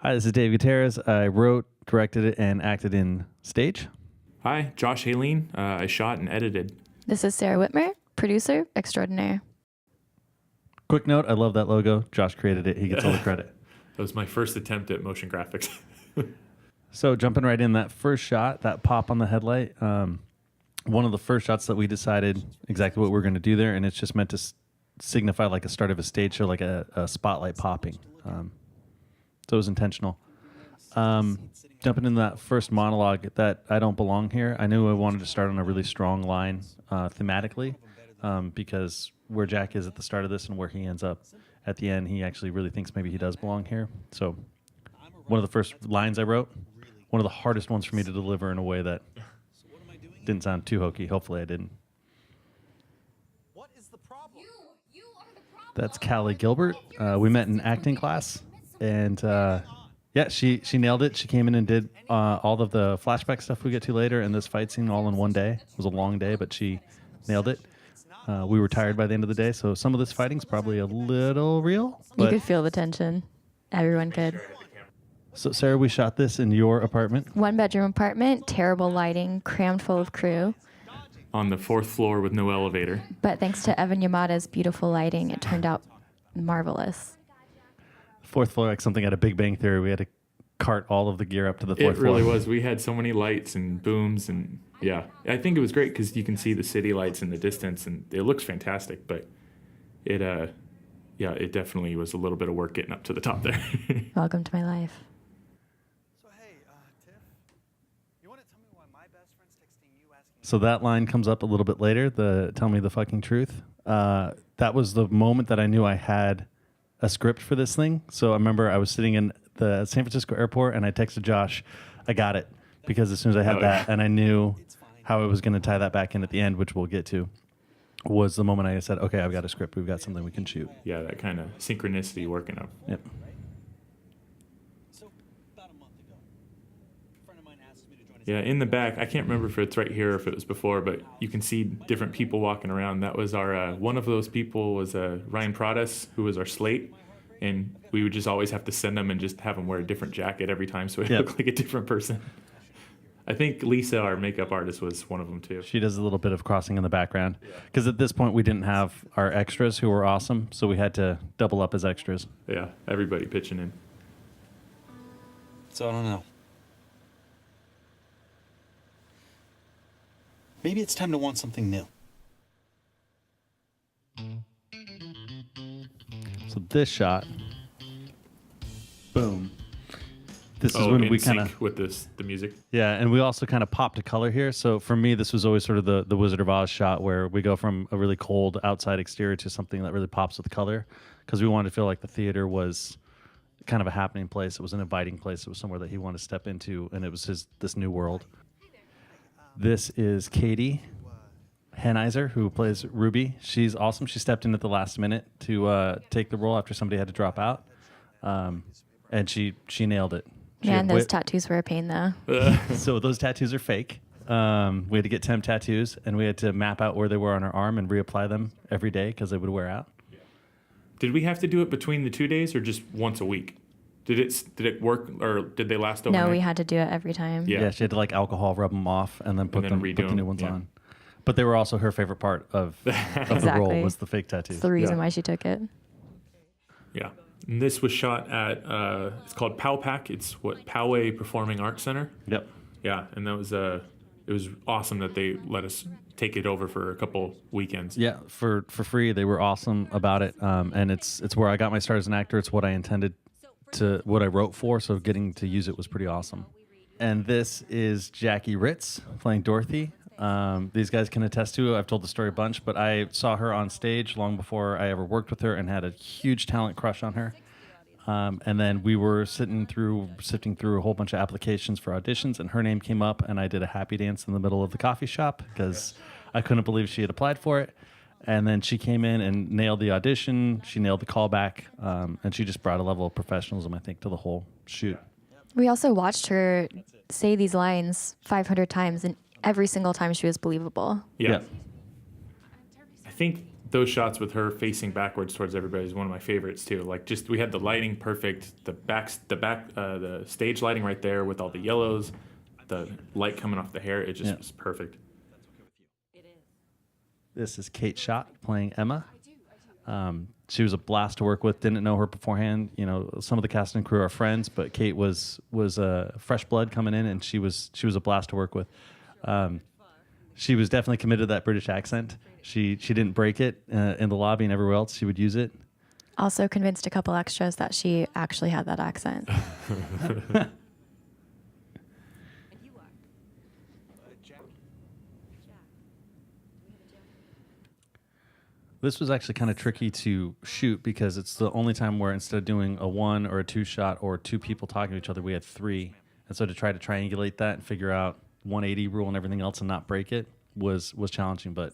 Hi, this is Dave Gutierrez. I wrote, directed it, and acted in Stage. Hi, Josh Haleen. I shot and edited. This is Sarah Whitmer, producer extraordinaire. Quick note, I love that logo. Josh created it. He gets all the credit. That was my first attempt at motion graphics. So jumping right in, that first shot, that pop on the headlight, one of the first shots that we decided exactly what we're going to do there, and it's just meant to signify like a start of a stage show, like a spotlight popping. So it was intentional. Jumping into that first monologue, that I don't belong here, I knew I wanted to start on a really strong line thematically, because where Jack is at the start of this and where he ends up at the end, he actually really thinks maybe he does belong here. So one of the first lines I wrote, one of the hardest ones for me to deliver in a way that didn't sound too hokey. Hopefully I didn't. What is the problem? You are the problem. That's Callie Gilbert. We met in acting class, and yeah, she nailed it. She came in and did all of the flashback stuff we get to later, and this fight scene all in one day. It was a long day, but she nailed it. We were tired by the end of the day, so some of this fighting's probably a little real. You But could feel the tension. Everyone could. so Sarah, we shot this in your apartment. One bedroom apartment, terrible lighting, crammed full of crew. On the 4th floor with no elevator. But thanks to Evan Yamada's beautiful lighting, it turned out marvelous. 4th floor, like something at a Big Bang Theory. We had to cart all of the gear up to the 4th It really floor. was. We had so many lights and booms, and yeah, I think it was great because you can see the city lights in the distance, and it looks fantastic. But it, yeah, it definitely was a little bit of work getting up to the top there. Welcome to my life. So hey, Tiff, you want to tell me why my best friend's texting you asking? So that line comes up a little bit later, the tell me the fucking truth. That was the moment that I knew I had a script for this thing. So I remember I was sitting in the San Francisco airport and I texted Josh, I got it. Because as soon as I had Oh, that yeah. and I knew how I was going to tie that back in at the end, which we'll get to, was the moment I said, okay, I've got a script. We've got something we can shoot. Yeah, that kind of synchronicity working up. Yep. So about a month ago, a friend of mine asked me to join his. Yeah, in the back, I can't remember if it's right here or if it was before, but you can see different people walking around. That was our, one of those people was Ryan Pradas, who was our slate. And we would just always have to send them and just have them wear a different jacket every time so it Yep. looked like a different person. I think Lisa, our makeup artist, was one of them too. She does a little bit of crossing in the background. Because at this point, we didn't have our extras who were awesome. So we had to double up as extras. Yeah, everybody pitching in. So I don't know. Maybe it's time to want something new. So this shot, boom. This is Oh, when in we kind sync of, with the music. yeah, and we also kind of popped to color here. So for me, this was always sort of the Wizard of Oz shot where we go from a really cold outside exterior to something that really pops with color, because we wanted to feel like the theater was kind of a happening place. It was an inviting place. It was somewhere that he wanted to step into, and it was this new world. This is Katie Henizer, who plays Ruby. She's awesome. She stepped in at the last minute to take the role after somebody had to drop out, and she nailed it. She Man, had those wit- tattoos were a pain though. So those tattoos are fake. We had to get temp tattoos, and we had to map out where they were on our arm and reapply them every day because they would wear out. Did we have to do it between the 2 days or just once a week? Did it work or did they last overnight? No, we had to do it every time. Yeah. She had to like alcohol rub them off and then put then put redo the new 'em, ones yeah. on. But they were also her favorite part of the role Exactly. was the fake tattoos. It's the reason Yeah. why she took it. Yeah. And this was shot at, it's called PowPack. It's Poway Performing Arts Center. Yep. Yeah. And that was, it was awesome that they let us take it over for a couple weekends. Yeah, for free. They were awesome about it, and it's where I got my start as an actor. It's what I intended to, what I wrote for. So getting to use it was pretty awesome. And this is Jackie Ritz playing Dorothy. These guys can attest to it. I've told the story a bunch, but I saw her on stage long before I ever worked with her, and had a huge talent crush on her. And then we were sifting through a whole bunch of applications for auditions, and her name came up, and I did a happy dance in the middle of the coffee shop because I couldn't believe she had applied for it. And then she came in and nailed the audition. She nailed the callback, and she just brought a level of professionalism, I think, to the whole shoot. We also watched her say these lines 500 times, and every single time she was believable. Yeah. I think those shots with her facing backwards towards everybody is one of my favorites too. Like, just we had the lighting perfect, the stage lighting right there with all the yellows, the light coming off the hair. It just was perfect. This is Kate Schott playing Emma. She was a blast to work with. Didn't know her beforehand. You know, some of the cast and crew are friends, but Kate was fresh blood coming in, and she was a blast to work with. She was definitely committed to that British accent. She didn't break it in the lobby and everywhere else. She would use it. Also convinced a couple extras that she actually had that accent. This was actually kind of tricky to shoot because it's the only time where instead of doing a 1 or a 2 shot or 2 people talking to each other, we had 3. And so to try to triangulate that and figure out 180 rule and everything else and not break it was challenging, but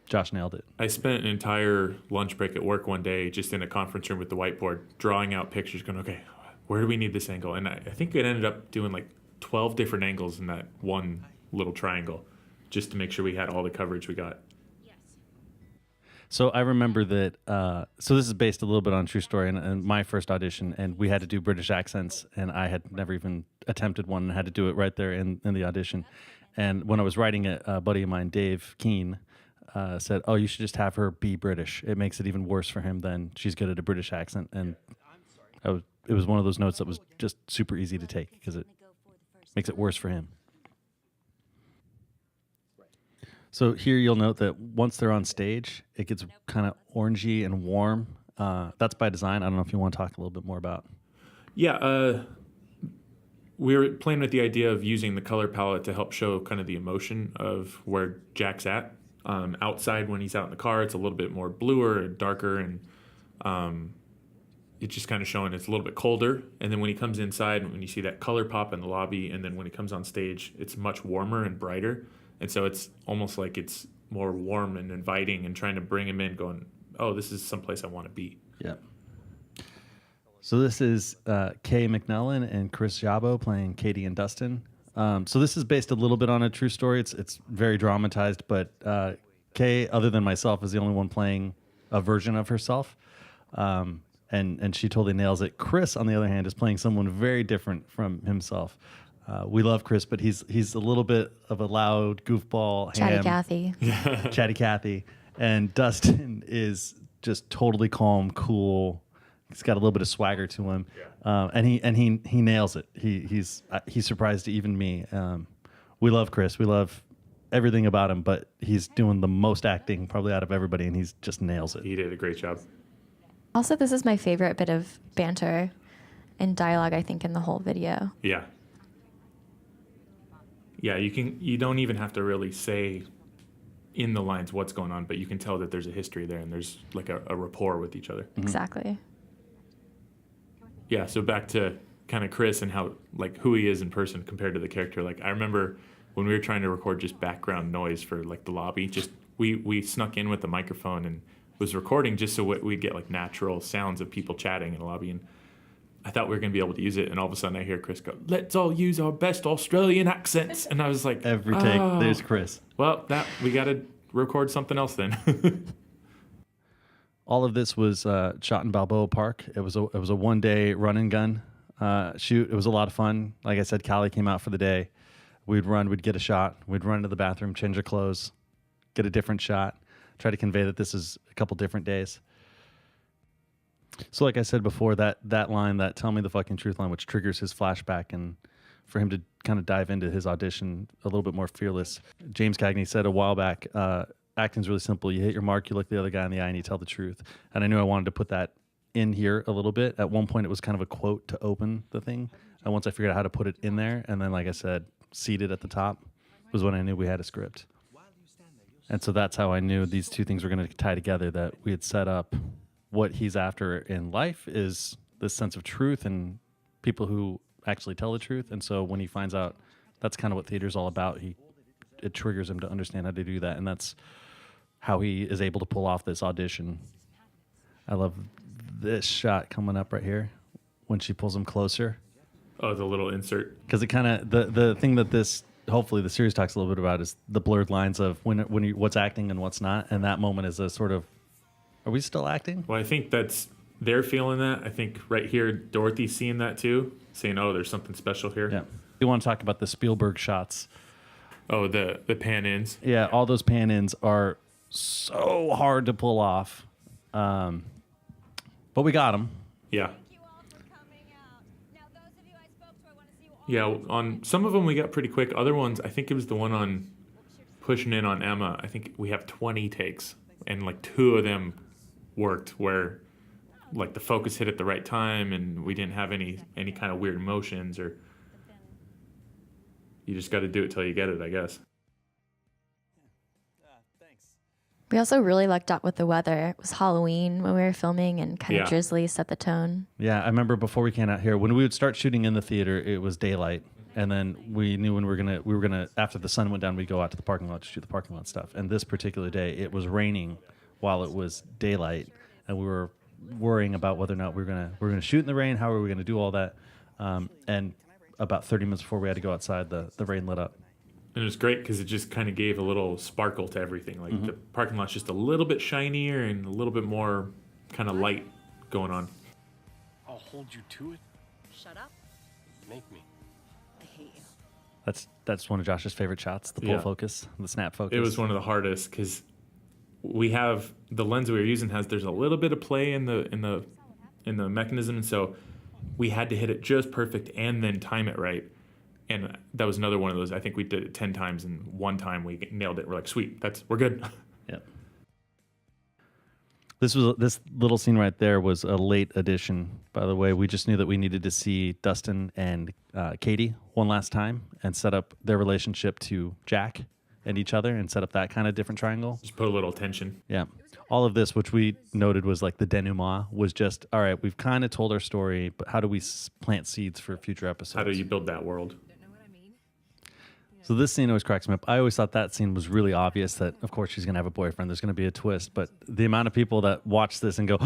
Josh nailed it. I spent an entire lunch break at work one day just in a conference room with the whiteboard, drawing out pictures, going, okay, where do we need this angle? And I think it ended up doing like 12 different angles in that one little triangle just to make sure we had all the coverage we got. So I remember that, so this is based a little bit on true story and my first audition, and we had to do British accents, and I had never even attempted one and had to do it right there in the audition. And when I was writing it, a buddy of mine, Dave Keane, said, oh, you should just have her be British. It makes it even worse for him than she's good at a British accent. And it was one of those notes that was just super easy to take because it makes it worse for him. So here you'll note that once they're on stage, it gets kind of orangey and warm. That's by design. I don't know if you want to talk a little bit more about. Yeah, we were playing with the idea of using the color palette to help show kind of the emotion of where Jack's at. Outside when he's out in the car, it's a little bit more bluer and darker, and it's just kind of showing it's a little bit colder. And then when he comes inside, when you see that color pop in the lobby, and then when he comes on stage, it's much warmer and brighter. And so it's almost like it's more warm and inviting and trying to bring him in going, oh, this is someplace I want to be. Yeah. So this is Kay McNellan and Chris Jabo playing Katie and Dustin. So this is based a little bit on a true story. It's very dramatized, but Kay, other than myself, is the only one playing a version of herself. And she totally nails it. Chris, on the other hand, is playing someone very different from himself. We love Chris, but he's a little bit of a loud goofball. Chatty Cathy. Chatty Cathy. And Dustin is just totally calm, cool. He's got a little bit of swagger to him. Yeah. And he nails it. He's surprised even me. We love Chris. We love everything about him, but he's doing the most acting probably out of everybody, and he's just nails it. He did a great job. Also, this is my favorite bit of banter and dialogue, I think, in the whole video. Yeah. Yeah, you don't even have to really say in the lines what's going on, but you can tell that there's a history there and there's like a rapport with each other. Mm-hmm. Exactly. Yeah, so back to kind of Chris and how, like, who he is in person compared to the character. Like, I remember when we were trying to record just background noise for like the lobby, just we snuck in with the microphone and was recording just so we'd get like natural sounds of people chatting in the lobby. And I thought we were going to be able to use it, and all of a sudden I hear Chris go, let's all use our best Australian accents. And I was like, every take, there's Chris. Well, we got to record something else then. All of this was shot in Balboa Park. It was a one-day run and gun shoot. It was a lot of fun. Like I said, Callie came out for the day. We'd get a shot. We'd run to the bathroom, change our clothes, get a different shot, try to convey that this is a couple different days. So like I said before, that line, that tell me the fucking truth line, which triggers his flashback, and for him to kind of dive into his audition a little bit more fearless. James Cagney said a while back, acting's really simple. You hit your mark, you look the other guy in the eye, and you tell the truth. And I knew I wanted to put that in here a little bit. At one point, it was kind of a quote to open the thing. And once I figured out how to put it in there, and then, like I said, seated at the top, was when I knew we had a script. And so that's how I knew these two things were going to tie together, that we had set up what he's after in life is this sense of truth and people who actually tell the truth. And so when he finds out that's kind of what theater's all about, it triggers him to understand how to do that. And that's how he is able to pull off this audition. I love this shot coming up right here when she pulls him closer. Oh, the little insert. Because it kind of, the thing that this, hopefully the series talks a little bit about is the blurred lines of when what's acting and what's not. And that moment is a sort of Are we still acting? Well, I think they're feeling that. I think right here, Dorothy's seeing that too, saying, "Oh, there's something special here." Yeah. You want to talk about the Spielberg shots? Oh, the pan-ins. Yeah, all those pan-ins are so hard to pull off. But we got them. Yeah. Yeah, on some of them we got pretty quick. Other ones, I think it was the one on pushing in on Emma. I think we have 20 takes, and like 2 of them worked where like the focus hit at the right time, and we didn't have any kind of weird motions, or you just got to do it till you get it, I guess. Thanks. We also really lucked out with the weather. It was Halloween when we were filming, and kind Yeah. of drizzly set the tone. Yeah, I remember before we came out here, when we would start shooting in the theater, it was daylight. And then we knew when we were gonna after the sun went down, we'd go out to the parking lot to shoot the parking lot stuff. And this particular day, it was raining while it was daylight, and we were worrying about whether or not we were gonna shoot in the rain. How are we gonna do all that? And about 30 minutes before we had to go outside, the rain lit up. And it was great because it just kind of gave a little sparkle to everything. Like the parking lot's just a little bit shinier and a little bit more kind of light going on. I'll hold you to it. Shut up. Make me. I hate you. That's one of Josh's favorite shots, the pull Yeah. focus, the snap focus. It was one of the hardest because we have the lens we were using there's a little bit of play in the mechanism, and so we had to hit it just perfect and then time it right. And that was another one of those. I think we did it 10 times, and one time we nailed it. We're like, sweet, we're good. Yep. This little scene right there was a late addition, by the way. We just knew that we needed to see Dustin and Katie one last time and set up their relationship to Jack and each other and set up that kind of different triangle. Just put a little tension. Yeah. All of this, which we noted was like the denouement, was just, all right, we've kind of told our story, but how do we plant seeds for future episodes? How do you build that world? So this scene always cracks me up. I always thought that scene was really obvious that, of course, she's going to have a boyfriend. There's going to be a twist. But the amount of people that watch this and go,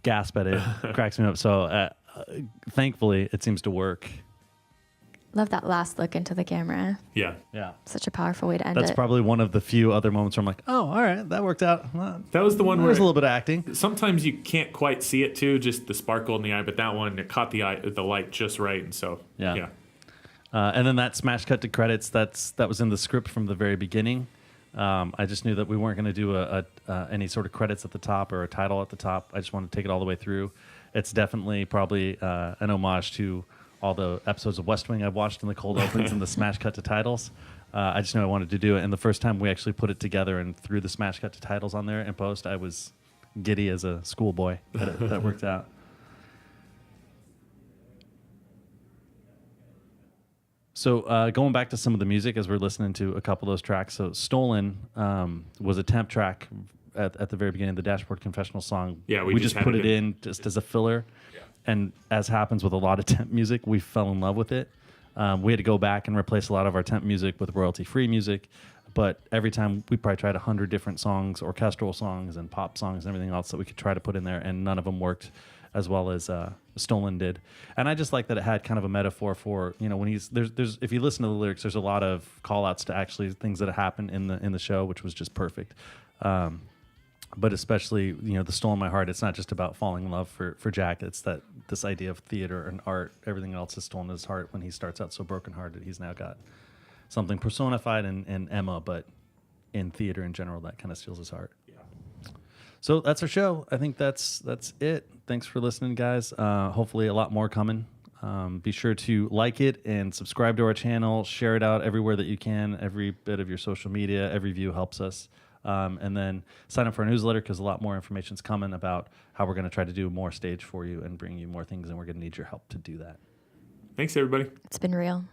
gasp at it, cracks me up. So thankfully, it seems to work. Love that last look into the camera. Yeah. Yeah. Such a powerful way to end That's it. probably one of the few other moments where I'm like, oh, all right, that worked out. Well, That was the one where there's a little bit of acting. sometimes you can't quite see it too, just the sparkle in the eye, but that one, it caught the light just right. And so, Yeah. And then that smash cut to credits, that was in the script from the very beginning. I just knew that we weren't going to do any sort of credits at the top or a title at the top. I just wanted to take it all the way through. It's definitely probably an homage to all the episodes of West Wing I've watched in the cold opens and the smash cut to titles. I just knew I wanted to do it. And the first time we actually put it together and threw the smash cut to titles on there in post, I was giddy as a schoolboy that worked out. So going back to some of the music as we're listening to a couple of those tracks. So Stolen was a temp track at the very beginning, the Dashboard Confessional song. Yeah, we just had put it in just as a filler. Yeah. And as happens with a lot of temp music, we fell in love with it. We had to go back and replace a lot of our temp music with royalty-free music. But every time we probably tried 100 different songs, orchestral songs and pop songs and everything else that we could try to put in there, and none of them worked as well as Stolen did. And I just like that it had kind of a metaphor for, when there's if you listen to the lyrics, there's a lot of call outs to actually things that happen in the show, which was just perfect. But especially, the Stolen My Heart, it's not just about falling in love for Jack. It's this idea of theater and art. Everything else is stolen his heart when he starts out so brokenhearted. He's now got something personified in Emma, but in theater in general, that kind of steals his heart. Yeah. So that's our show. I think that's it. Thanks for listening, guys. Hopefully a lot more coming. Be sure to like it and subscribe to our channel. Share it out everywhere that you can. Every bit of your social media, every view helps us. And then sign up for our newsletter because a lot more information is coming about how we're going to try to do more stage for you and bring you more things, and we're going to need your help to do that. Thanks, everybody. It's been real.